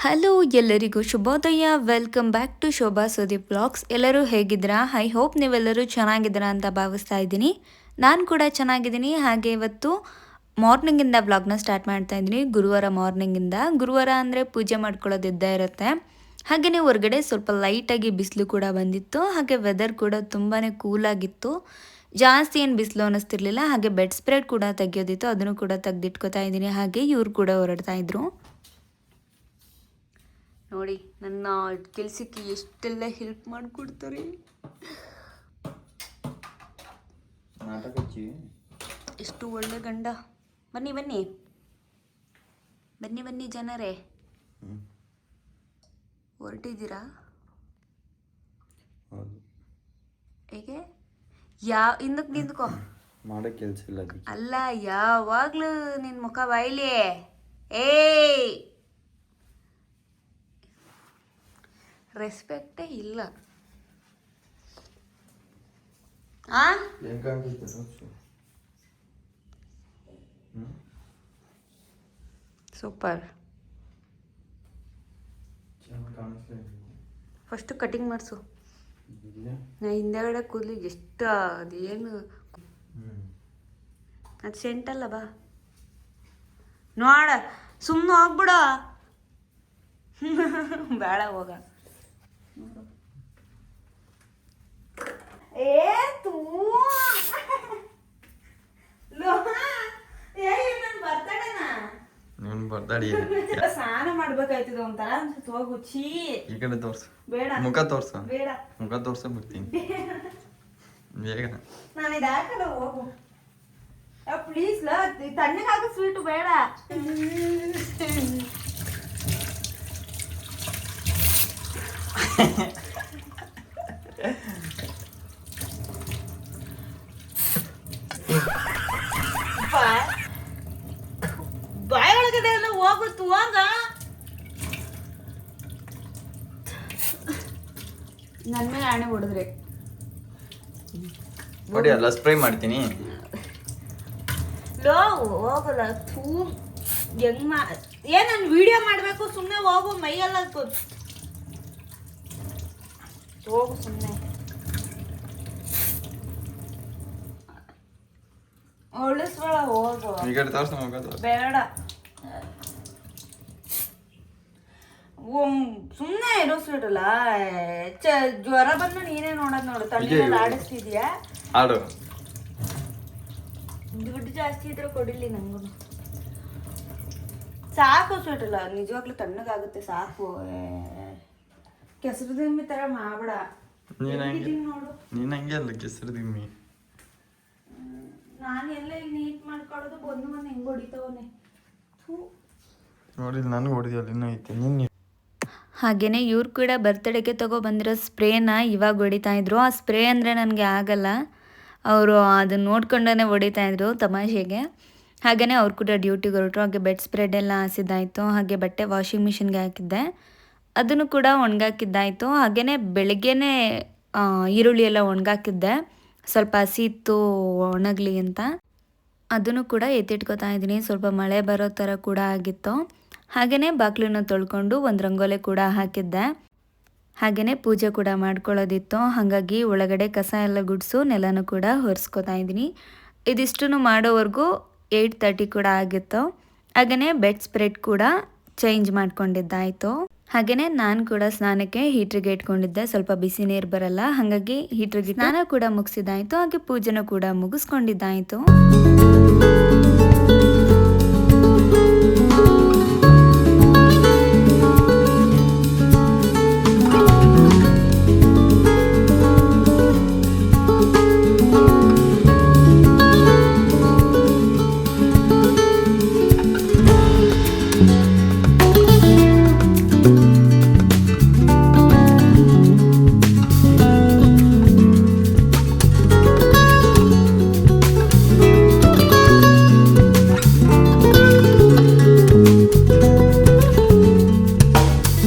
Hello ಎಲ್ಲರಿಗೂ ಶುಭೋದಯ. Welcome back to Shobha Sudeep blogs. ಎಲ್ಲರೂ ಹೇಗಿದ್ದೀರಾ? ಐ ಹೋಪ್ ನೀವೆಲ್ಲರೂ ಚೆನ್ನಾಗಿದ್ದೀರಾ ಅಂತ ಭಾವಿಸ್ತಾ ಇದ್ದೀನಿ. ನಾನು ಕೂಡ ಚೆನ್ನಾಗಿದ್ದೀನಿ. ಹಾಗೆ ಇವತ್ತು ಮಾರ್ನಿಂಗಿಂದ ವ್ಲಾಗ್ನ ಸ್ಟಾರ್ಟ್ ಮಾಡ್ತಾ ಇದ್ದೀನಿ. ಗುರುವಾರ ಮಾರ್ನಿಂಗಿಂದ. ಗುರುವಾರ ಅಂದರೆ ಪೂಜೆ ಮಾಡ್ಕೊಳ್ಳೋದು ಇದ್ದೇ ಇರುತ್ತೆ. ಹಾಗೆಯೇ ಹೊರಗಡೆ ಸ್ವಲ್ಪ ಲೈಟಾಗಿ ಬಿಸಿಲು ಕೂಡ ಬಂದಿತ್ತು. ಹಾಗೆ ವೆದರ್ ಕೂಡ ತುಂಬಾ ಕೂಲಾಗಿತ್ತು. ಜಾಸ್ತಿ ಏನು ಬಿಸಿಲು ಅನ್ನಿಸ್ತಿರ್ಲಿಲ್ಲ. ಹಾಗೆ ಬೆಡ್ ಸ್ಪ್ರೆಡ್ ಕೂಡ ತೆಗೆಯೋದಿತ್ತು, ಅದನ್ನು ಕೂಡ ತೆಗೆದಿಟ್ಕೋತಾ ಇದ್ದೀನಿ. ಹಾಗೆ ಇವ್ರು ಕೂಡ ಹೊರಡ್ತಾ ಇದ್ರು. ನೋಡಿ ನನ್ನ ಕೆಲಸಕ್ಕೆ ಎಷ್ಟೆಲ್ಲ ಹೆಲ್ಪ್ ಮಾಡಿಕೊಡ್ತಾರೆ. ಎಷ್ಟು ಒಳ್ಳೆ ಗಂಡ. ಬನ್ನಿ ಬನ್ನಿ ಬನ್ನಿ ಬನ್ನಿ ಜನರೇ, ಹೊರಟಿದ್ದೀರಾ? ಹೇಗೆ ಹಿಂದಕ್ಕೆ ನಿಂತ್ಕೋ. ಮಾಡೋ ಕೆಲಸ ಇಲ್ಲ ಅಲ್ಲ, ಯಾವಾಗಲೂ ನಿನ್ನ ಮುಖ ಬಾಯ್ಲಿ. ಏಯ್, ರೆಸ್ಪೆಕ್ಟೇ ಇಲ್ಲ. ಸೂಪರ್. ಫಸ್ಟು ಕಟಿಂಗ್ ಮಾಡಿಸು. ನಾ ಹಿಂದೆಗಡೆ ಕೂದಲು ಎಷ್ಟು ಅದೇನು ಅದು ಸೆಂಟಲ್ಲ. ಬಾ ನೋಡ, ಸುಮ್ಮನೆ ಹೋಗ್ಬಿಡ. ಬೇಡ, ಹೋಗ. ಸ್ನಾನ ಮಾಡ್ಬೇಕಾಯ್ತದ ಒಂಥರ ಹೋಗು. ಚೀ, ಈ ಕಡೆ ತೋರ್ಸು. ಬೇಡ, ಮುಖ ತೋರ್ಸು. ಬೇಡ, ಮುಖ ತೋರ್ಸ ಬರ್ತೀನಿ ಬೇಗ. ನಾನು ಇದು ಹಾಕಲ್ಲ, ಹೋಗು ಪ್ಲೀಸ್. ತಣ್ಣಗೆ ಹಾಕೋ ಸ್ವೀಟು ಬೇಡ. ಬಾಯಿ ಒಳಗಡೆ ಎಲ್ಲ ಹೋಗುತ್ತು. ಹೋಗ. ನನ್ನ ಮೇಲೆ ಆಣೆ ಹೊಡೆದ್ರೆ ನೋಡಿ, ಅಲ್ಲ ಸ್ಪ್ರೇ ಮಾಡ್ತೀನಿ. ಲೋ ಹೋಗಲ್ಲ. ಥೂ, ಹೆಂಗ್ ಏನ್ ನಾನು ವಿಡಿಯೋ ಮಾಡಬೇಕು? ಸುಮ್ಮನೆ ಹೋಗು. ಮೈಯೆಲ್ಲ ಹೋಗು ಸುಮ್ಮನೆ. ಒಳಿಸ್ಬೇಡ, ಹೋಗು. ಈ ಕಡೆ ತೋರ್ಸು ಮುಖ. ಬೇಡ, ಸುಮ್ಮನೆ ಇರೋ ಸ್ವೀಟಲ್ಲ. ಜ್ವರ ಬಂದ ನೀನೇ ನೋಡೋದು. ನೋಡು, ತಣ್ಣೀರಲ್ಲಿ ಆಡಿಸ್ತಿದ್ಯಾ? ಆಡು. ದುಡ್ಡು ಜಾಸ್ತಿ ಇದ್ರೆ ಕೊಡಿಲಿ ನಂಗೂ. ಸಾಕು ಸ್ವೀಟಲ್ಲ, ನಿಜವಾಗ್ಲೂ ತಣ್ಣಗಾಗುತ್ತೆ. ಸಾಕು. ಕೆಸರು ದಿಮ್ಮಿ ತರ ಮಾಡ್ಬೇಡ. ನೋಡು, ನೀನ್ ಹಂಗೆ ಅಲ್ಲ ಕೆಸರು ದಿಮ್ಮಿ. ನಾನು ಎಲ್ಲ ಇಲ್ಲಿ ನೀಟ್ ಮಾಡ್ಕೊಳ್ಳೋದು. ಬಂದು ಬಂದು ಹೆಂಗ್ ಹೊಡಿತಾವನೆ. ನೋಡಿ, ನನಗೆ ಹೊಡೆದಿಲ್ಲ, ಇನ್ನೂ ಐತೆ. ನಿನ್ನ ಹಾಗೆಯೇ ಇವ್ರು ಕೂಡ ಬರ್ತಡೇಗೆ ಬಂದಿರೋ ಸ್ಪ್ರೇನ ಇವಾಗ ಹೊಡಿತಾ ಇದ್ರು. ಆ ಸ್ಪ್ರೇ ಅಂದರೆ ನನಗೆ ಆಗಲ್ಲ. ಅವರು ಅದನ್ನು ನೋಡ್ಕೊಂಡೇ ಹೊಡಿತಾ ಇದ್ರು ತಮಾಷೆಗೆ. ಹಾಗೆಯೇ ಅವ್ರು ಕೂಡ ಡ್ಯೂಟಿಗೆ ಹೊರಟರು. ಹಾಗೆ ಬೆಡ್ ಸ್ಪ್ರೆಡ್ ಎಲ್ಲ ಹಾಸಿದ್ದಾಯಿತು. ಹಾಗೆ ಬಟ್ಟೆ ವಾಷಿಂಗ್ ಮಿಷಿನ್ಗೆ ಹಾಕಿದ್ದೆ, ಅದನ್ನು ಕೂಡ ಒಣಗಾಕಿದ್ದಾಯಿತು. ಹಾಗೆಯೇ ಬೆಳಗ್ಗೆನೇ ಈರುಳ್ಳಿ ಎಲ್ಲ ಒಣಗಾಕಿದ್ದೆ, ಸ್ವಲ್ಪ ಹಸಿ ಇತ್ತು ಒಣಗಲಿ ಅಂತ. ಅದನ್ನು ಕೂಡ ಎತ್ತಿಟ್ಕೊತಾ ಇದ್ದೀನಿ. ಸ್ವಲ್ಪ ಮಳೆ ಬರೋ ಥರ ಕೂಡ ಆಗಿತ್ತು. ಹಾಗೆಯೇ ಬಾಗಿಲನ್ನು ತೊಳ್ಕೊಂಡು ಒಂದು ರಂಗೋಲೆ ಕೂಡ ಹಾಕಿದ್ದೆ. ಹಾಗೆಯೇ ಪೂಜೆ ಕೂಡ ಮಾಡ್ಕೊಳ್ಳೋದಿತ್ತು. ಹಾಗಾಗಿ ಒಳಗಡೆ ಕಸ ಎಲ್ಲ ಗುಡಿಸು, ನೆಲನೂ ಕೂಡ ಒರೆಸ್ಕೊತಾ ಇದ್ದೀನಿ. ಇದಿಷ್ಟನ್ನು ಮಾಡೋವರೆಗೂ 8:30 ಕೂಡ ಆಗಿತ್ತು. ಹಾಗೆಯೇ ಬೆಡ್ ಸ್ಪ್ರೆಡ್ ಕೂಡ ಚೇಂಜ್ ಮಾಡ್ಕೊಂಡಿದ್ದಾಯಿತು. ಹಾಗೆಯೇ ನಾನು ಕೂಡ ಸ್ನಾನಕ್ಕೆ ಹೀಟ್ರಿಗೆ ಇಟ್ಕೊಂಡಿದ್ದೆ. ಸ್ವಲ್ಪ ಬಿಸಿ ನೀರು ಬರಲ್ಲ, ಹಾಗಾಗಿ ಹೀಟ್ರಿಗೆ ಸ್ನಾನ ಕೂಡ ಮುಗಿಸಿದ್ದಾಯಿತು. ಹಾಗೆ ಪೂಜೆನೂ ಕೂಡ ಮುಗಿಸ್ಕೊಂಡಿದ್ದಾಯಿತು.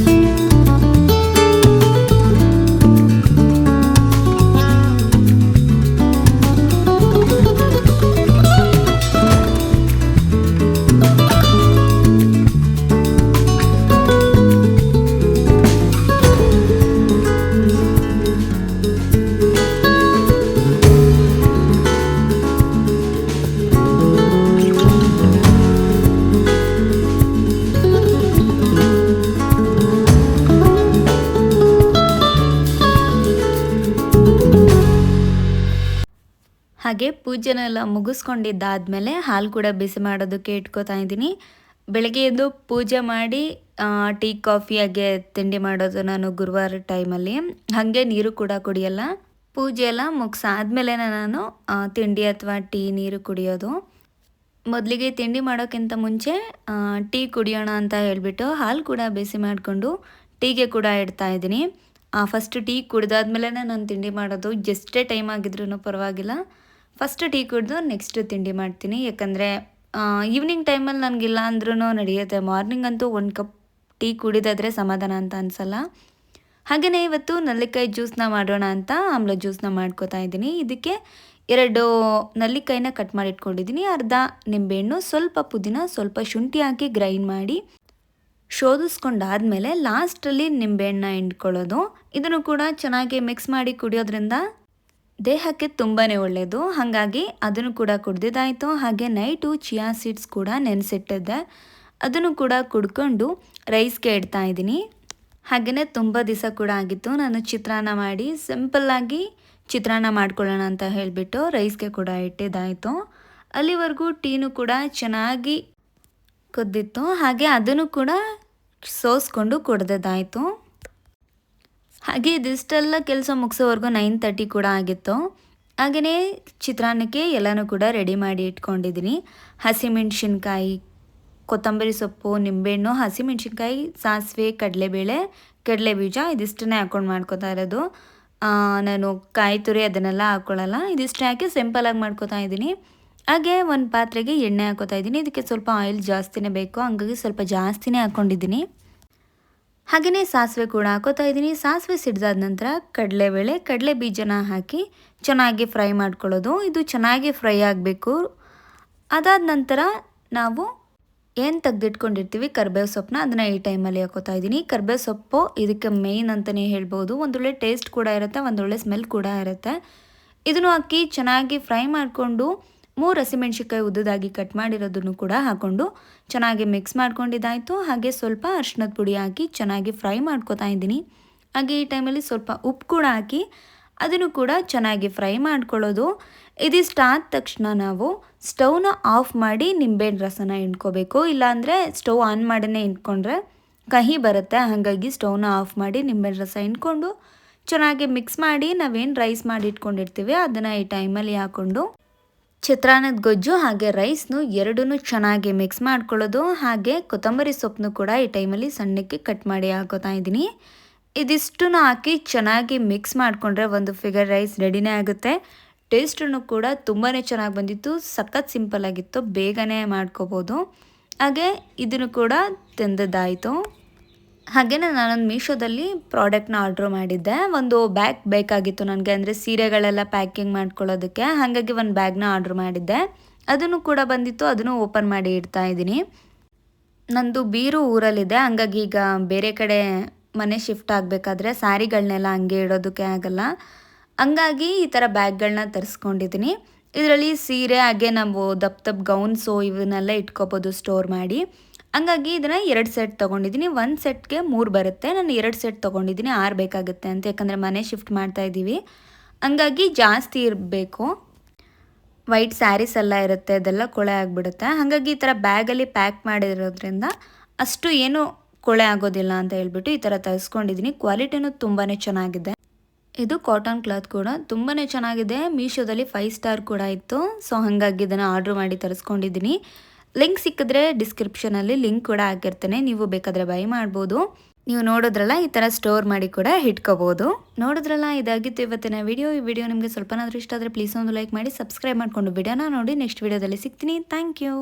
ಹಾಗೆ ಪೂಜೆನೆಲ್ಲ ಮುಗಿಸ್ಕೊಂಡಿದ್ದಾದಮೇಲೆ ಹಾಲು ಕೂಡ ಬಿಸಿ ಮಾಡೋದಕ್ಕೆ ಇಟ್ಕೋತಾ ಇದ್ದೀನಿ. ಬೆಳಗ್ಗೆ ಎದ್ದು ಪೂಜೆ ಮಾಡಿ ಟೀ ಕಾಫಿ ಹಾಗೆ ತಿಂಡಿ ಮಾಡೋದು ನಾನು ಗುರುವಾರ ಟೈಮಲ್ಲಿ. ಹಾಗೆ ನೀರು ಕೂಡ ಕುಡಿಯಲ್ಲ. ಪೂಜೆ ಎಲ್ಲ ಮುಗಿಸಾದ್ಮೇಲೆ ನಾನು ತಿಂಡಿ ಅಥವಾ ಟೀ ನೀರು ಕುಡಿಯೋದು. ಮೊದಲಿಗೆ ತಿಂಡಿ ಮಾಡೋಕ್ಕಿಂತ ಮುಂಚೆ ಟೀ ಕುಡಿಯೋಣ ಅಂತ ಹೇಳಿಬಿಟ್ಟು ಹಾಲು ಕೂಡ ಬಿಸಿ ಮಾಡಿಕೊಂಡು ಟೀಗೆ ಕೂಡ ಇಡ್ತಾ ಇದ್ದೀನಿ. ಫಸ್ಟ್ ಟೀ ಕುಡಿದಾದ್ಮೇಲೆ ನಾನು ತಿಂಡಿ ಮಾಡೋದು. ಎಷ್ಟೇ ಟೈಮ್ ಆಗಿದ್ರೂ ಪರವಾಗಿಲ್ಲ, ಫಸ್ಟ್ ಟೀ ಕುಡಿದು ನೆಕ್ಸ್ಟ್ ತಿಂಡಿ ಮಾಡ್ತೀನಿ. ಯಾಕಂದರೆ ಈವ್ನಿಂಗ್ ಟೈಮಲ್ಲಿ ನನಗಿಲ್ಲ ಅಂದ್ರೂ ನಡೆಯುತ್ತೆ. ಮಾರ್ನಿಂಗ್ ಅಂತೂ 1 ಕಪ್ ಟೀ ಕುಡಿದಾದರೆ ಸಮಾಧಾನ ಅಂತ ಅನಿಸಲ್ಲ. ಹಾಗೆಯೇ ಇವತ್ತು ನೆಲ್ಲಿಕಾಯಿ ಜ್ಯೂಸನ್ನ ಮಾಡೋಣ ಅಂತ ಆಮ್ಲ ಜ್ಯೂಸನ್ನ ಮಾಡ್ಕೋತಾ ಇದ್ದೀನಿ. ಇದಕ್ಕೆ 2 ನೆಲ್ಲಿಕಾಯಿನ ಕಟ್ ಮಾಡಿ ಇಟ್ಕೊಂಡಿದ್ದೀನಿ. ಅರ್ಧ ನಿಂಬೆಹಣ್ಣು, ಸ್ವಲ್ಪ ಪುದೀನ, ಸ್ವಲ್ಪ ಶುಂಠಿ ಹಾಕಿ ಗ್ರೈಂಡ್ ಮಾಡಿ ಶೋಧಿಸ್ಕೊಂಡಾದ್ಮೇಲೆ ಲಾಸ್ಟಲ್ಲಿ ನಿಂಬೆಹಣ್ಣನ್ನ ಹಿಂಡ್ಕೊಳ್ಳೋದು. ಇದನ್ನು ಕೂಡ ಚೆನ್ನಾಗಿ ಮಿಕ್ಸ್ ಮಾಡಿ ಕುಡಿಯೋದ್ರಿಂದ ದೇಹಕ್ಕೆ ತುಂಬಾ ಒಳ್ಳೆಯದು. ಹಾಗಾಗಿ ಅದನ್ನು ಕೂಡ ಕುಡ್ದಿದ್ದಾಯಿತು. ಹಾಗೆ ನೈಟು ಚಿಯಾ ಸೀಡ್ಸ್ ಕೂಡ ನೆನೆಸಿಟ್ಟಿದ್ದೆ, ಅದನ್ನು ಕೂಡ ಕುಡ್ಕೊಂಡು ರೈಸ್ಗೆ ಇಡ್ತಾ ಇದ್ದೀನಿ. ಹಾಗೆಯೇ ತುಂಬ ದಿವಸ ಕೂಡ ಆಗಿತ್ತು ನಾನು ಚಿತ್ರಾನ್ನ ಮಾಡಿ ಸಿಂಪಲ್ಲಾಗಿ ಚಿತ್ರಾನ್ನ ಮಾಡ್ಕೊಳ್ಳೋಣ ಅಂತ ಹೇಳಿಬಿಟ್ಟು ರೈಸ್ಗೆ ಕೂಡ ಇಟ್ಟಿದ್ದಾಯಿತು. ಅಲ್ಲಿವರೆಗೂ ಟೀನು ಕೂಡ ಚೆನ್ನಾಗಿ ಕುದ್ದಿತ್ತು. ಹಾಗೆ ಅದನ್ನು ಕೂಡ ಸೋಸ್ಕೊಂಡು ಕುಡ್ದಿದ್ದಾಯಿತು. ಹಾಗೆ ಇದಿಷ್ಟೆಲ್ಲ ಕೆಲಸ ಮುಗಿಸೋವರೆಗೂ 9:30 ಕೂಡ ಆಗಿತ್ತು. ಹಾಗೆಯೇ ಚಿತ್ರಾನ್ನಕ್ಕೆ ಎಲ್ಲನೂ ಕೂಡ ರೆಡಿ ಮಾಡಿ ಇಟ್ಕೊಂಡಿದ್ದೀನಿ. ಹಸಿಮೆಣ್ಸಿನ್ಕಾಯಿ, ಕೊತ್ತಂಬರಿ ಸೊಪ್ಪು, ನಿಂಬೆಹಣ್ಣು, ಹಸಿಮೆಣ್ಸಿನ್ಕಾಯಿ, ಸಾಸಿವೆ, ಕಡಲೆಬೇಳೆ, ಕಡಲೆಬೀಜ ಇದಿಷ್ಟನ್ನೇ ಹಾಕ್ಕೊಂಡು ಮಾಡ್ಕೊತಾ ಇರೋದು. ನಾನು ಕಾಯಿ ತುರಿ ಅದನ್ನೆಲ್ಲ ಹಾಕ್ಕೊಳ್ಳಲ್ಲ. ಇದಿಷ್ಟು ಹಾಕಿ ಸಿಂಪಲಾಗಿ ಮಾಡ್ಕೊತಾ ಇದ್ದೀನಿ. ಹಾಗೆ ಒಂದು ಪಾತ್ರೆಗೆ ಎಣ್ಣೆ ಹಾಕೋತಾ ಇದ್ದೀನಿ. ಇದಕ್ಕೆ ಸ್ವಲ್ಪ ಆಯಿಲ್ ಜಾಸ್ತಿನೇ ಬೇಕು, ಹಂಗಾಗಿ ಸ್ವಲ್ಪ ಜಾಸ್ತಿನೇ ಹಾಕ್ಕೊಂಡಿದ್ದೀನಿ. ಹಾಗೆಯೇ ಸಾಸಿವೆ ಕೂಡ ಹಾಕೋತಾ ಇದ್ದೀನಿ. ಸಾಸಿವೆ ಸಿಡ್ದಾದ ನಂತರ ಕಡಲೆಬೇಳೆ, ಕಡಲೆ ಬೀಜನ ಹಾಕಿ ಚೆನ್ನಾಗಿ ಫ್ರೈ ಮಾಡ್ಕೊಳ್ಳೋದು. ಇದು ಚೆನ್ನಾಗಿ ಫ್ರೈ ಆಗಬೇಕು. ಅದಾದ ನಂತರ ನಾವು ಏನು ತೆಗೆದಿಟ್ಕೊಂಡಿರ್ತೀವಿ ಕರಿಬೇವು ಸೊಪ್ಪನ್ನ, ಅದನ್ನು ಈ ಟೈಮಲ್ಲಿ ಹಾಕೋತಾ ಇದ್ದೀನಿ. ಕರಿಬೇವು ಸೊಪ್ಪು ಇದಕ್ಕೆ ಮೇಯ್ನ್ ಅಂತಲೇ ಹೇಳ್ಬೋದು. ಒಂದೊಳ್ಳೆ ಟೇಸ್ಟ್ ಕೂಡ ಇರುತ್ತೆ, ಒಂದೊಳ್ಳೆ ಸ್ಮೆಲ್ ಕೂಡ ಇರುತ್ತೆ. ಇದನ್ನು ಹಾಕಿ ಚೆನ್ನಾಗಿ ಫ್ರೈ ಮಾಡಿಕೊಂಡು 3 ಹಸಿಮೆಣ್ಸಿನ್ಕಾಯಿ ಉದ್ದದಾಗಿ ಕಟ್ ಮಾಡಿರೋದನ್ನು ಕೂಡ ಹಾಕ್ಕೊಂಡು ಚೆನ್ನಾಗಿ ಮಿಕ್ಸ್ ಮಾಡ್ಕೊಂಡಿದ್ದಾಯಿತು. ಹಾಗೆ ಸ್ವಲ್ಪ ಅರಿಶಿಣದ ಪುಡಿ ಹಾಕಿ ಚೆನ್ನಾಗಿ ಫ್ರೈ ಮಾಡ್ಕೊತಾ ಇದ್ದೀನಿ. ಹಾಗೆ ಈ ಟೈಮಲ್ಲಿ ಸ್ವಲ್ಪ ಉಪ್ಪು ಕೂಡ ಹಾಕಿ ಅದನ್ನು ಕೂಡ ಚೆನ್ನಾಗಿ ಫ್ರೈ ಮಾಡ್ಕೊಳ್ಳೋದು. ಇದಿಷ್ಟಾದ ತಕ್ಷಣ ನಾವು ಸ್ಟವ್ನ ಆಫ್ ಮಾಡಿ ನಿಂಬೆಹಣ್ಣು ರಸನ ಹಿಂಡ್ಕೋಬೇಕು. ಇಲ್ಲಾಂದರೆ ಸ್ಟವ್ ಆನ್ ಮಾಡಿನೇ ಹಿಂಡ್ಕೊಂಡ್ರೆ ಕಹಿ ಬರುತ್ತೆ. ಹಾಗಾಗಿ ಸ್ಟವ್ನ ಆಫ್ ಮಾಡಿ ನಿಂಬೆಹಣ್ಣು ರಸ ಹಿಂಡ್ಕೊಂಡು ಚೆನ್ನಾಗಿ ಮಿಕ್ಸ್ ಮಾಡಿ ನಾವೇನು ರೈಸ್ ಮಾಡಿ ಇಟ್ಕೊಂಡಿರ್ತೀವಿ ಅದನ್ನು ಈ ಟೈಮಲ್ಲಿ ಹಾಕ್ಕೊಂಡು ಚಿತ್ರಾನ್ನದ ಗೊಜ್ಜು ಹಾಗೆ ರೈಸ್ನು ಎರಡನ್ನೂ ಚೆನ್ನಾಗಿ ಮಿಕ್ಸ್ ಮಾಡ್ಕೊಳ್ಳೋದು. ಹಾಗೆ ಕೊತ್ತಂಬರಿ ಸೊಪ್ಪನ್ನು ಕೂಡ ಈ ಟೈಮಲ್ಲಿ ಸಣ್ಣಕ್ಕೆ ಕಟ್ ಮಾಡಿ ಹಾಕೋತಾ ಇದ್ದೀನಿ. ಇದಿಷ್ಟನ್ನು ಹಾಕಿ ಚೆನ್ನಾಗಿ ಮಿಕ್ಸ್ ಮಾಡಿಕೊಂಡ್ರೆ ಒಂದು ಫಿಗರ್ ರೈಸ್ ರೆಡಿನೇ ಆಗುತ್ತೆ. ಟೇಸ್ಟನ್ನು ಕೂಡ ತುಂಬಾ ಚೆನ್ನಾಗಿ ಬಂದಿತ್ತು. ಸಖತ್ ಸಿಂಪಲ್ ಆಗಿತ್ತು, ಬೇಗನೆ ಮಾಡ್ಕೋಬೋದು. ಹಾಗೆ ಇದನ್ನು ಕೂಡ ತಿಂದದ್ದಾಯಿತು. ಹಾಗೆಯೇ ನಾನೊಂದು ಮೀಶೋದಲ್ಲಿ ಪ್ರಾಡಕ್ಟ್ನ ಆರ್ಡ್ರ್ ಮಾಡಿದ್ದೆ. ಒಂದು ಬ್ಯಾಗ್ ಬೇಕಾಗಿತ್ತು ನನಗೆ, ಅಂದರೆ ಸೀರೆಗಳೆಲ್ಲ ಪ್ಯಾಕಿಂಗ್ ಮಾಡ್ಕೊಳ್ಳೋದಕ್ಕೆ. ಹಾಗಾಗಿ ಒಂದು ಬ್ಯಾಗ್ನ ಆರ್ಡ್ರ್ ಮಾಡಿದ್ದೆ. ಅದನ್ನು ಕೂಡ ಬಂದಿತ್ತು, ಅದನ್ನು ಓಪನ್ ಮಾಡಿ ಇಡ್ತಾ ಇದ್ದೀನಿ. ನಂದು ಬೀರು ಊರಲ್ಲಿದೆ, ಹಂಗಾಗಿ ಈಗ ಬೇರೆ ಕಡೆ ಮನೆ ಶಿಫ್ಟ್ ಆಗಬೇಕಾದ್ರೆ ಸ್ಯಾರಿಗಳನ್ನೆಲ್ಲ ಹಂಗೆ ಇಡೋದಕ್ಕೆ ಆಗಲ್ಲ. ಹಂಗಾಗಿ ಈ ಥರ ಬ್ಯಾಗ್ಗಳನ್ನ ತರಿಸ್ಕೊಂಡಿದ್ದೀನಿ. ಇದರಲ್ಲಿ ಸೀರೆ ಹಾಗೆ ನಾವು ದಪ್ಪ ಗೌನ್ಸು ಇವನ್ನೆಲ್ಲ ಇಟ್ಕೋಬೋದು ಸ್ಟೋರ್ ಮಾಡಿ. ಹಂಗಾಗಿ ಇದನ್ನು 2 ಸೆಟ್ ತೊಗೊಂಡಿದ್ದೀನಿ. 1 ಸೆಟ್ಗೆ 3 ಬರುತ್ತೆ. ನಾನು 2 ಸೆಟ್ ತೊಗೊಂಡಿದ್ದೀನಿ, 6 ಬೇಕಾಗುತ್ತೆ ಅಂತ. ಯಾಕಂದರೆ ಮನೆ ಶಿಫ್ಟ್ ಮಾಡ್ತಾಯಿದ್ದೀವಿ, ಹಂಗಾಗಿ ಜಾಸ್ತಿ ಇರಬೇಕು. ವೈಟ್ ಸ್ಯಾರೀಸ್ ಎಲ್ಲ ಇರುತ್ತೆ, ಅದೆಲ್ಲ ಕೊಳೆ ಆಗಿಬಿಡುತ್ತೆ. ಹಾಗಾಗಿ ಈ ಥರ ಬ್ಯಾಗಲ್ಲಿ ಪ್ಯಾಕ್ ಮಾಡಿರೋದ್ರಿಂದ ಅಷ್ಟು ಏನು ಕೊಳೆ ಆಗೋದಿಲ್ಲ ಅಂತ ಹೇಳ್ಬಿಟ್ಟು ಈ ಥರ ತರಿಸ್ಕೊಂಡಿದ್ದೀನಿ. ಕ್ವಾಲಿಟಿನೂ ತುಂಬಾ ಚೆನ್ನಾಗಿದೆ. ಇದು ಕಾಟನ್ ಕ್ಲಾತ್ ಕೂಡ ತುಂಬಾ ಚೆನ್ನಾಗಿದೆ. ಮೀಶೋದಲ್ಲಿ 5 ಸ್ಟಾರ್ ಕೂಡ ಇತ್ತು. ಸೊ ಹಾಗಾಗಿ ಇದನ್ನು ಆರ್ಡ್ರ್ ಮಾಡಿ ತರಿಸ್ಕೊಂಡಿದ್ದೀನಿ. ಲಿಂಕ್ ಸಿಕ್ಕಿದ್ರೆ ಡಿಸ್ಕ್ರಿಪ್ಷನಲ್ಲಿ ಲಿಂಕ್ ಕೂಡ ಹಾಕಿರ್ತೇನೆ, ನೀವು ಬೇಕಾದರೆ ಬೈ ಮಾಡ್ಬೋದು. ನೀವು ನೋಡಿದ್ರಲ್ಲ ಈ ಥರ ಸ್ಟೋರ್ ಮಾಡಿ ಕೂಡ ಇಟ್ಕೋಬೋದು. ನೋಡಿದ್ರಲ್ಲ, ಇದಾಗಿತ್ತು ಇವತ್ತಿನ ವಿಡಿಯೋ. ಈ ವಿಡಿಯೋ ನಿಮಗೆ ಸ್ವಲ್ಪನಾದರೂ ಇಷ್ಟ ಆದರೆ ಪ್ಲೀಸ್ ಒಂದು ಲೈಕ್ ಮಾಡಿ, ಸಬ್ಸ್ಕ್ರೈಬ್ ಮಾಡಿಕೊಂಡು ವಿಡಿಯೋನ ನೋಡಿ. ನೆಕ್ಸ್ಟ್ ವಿಡಿಯೋದಲ್ಲಿ ಸಿಗ್ತೀನಿ. Thank you.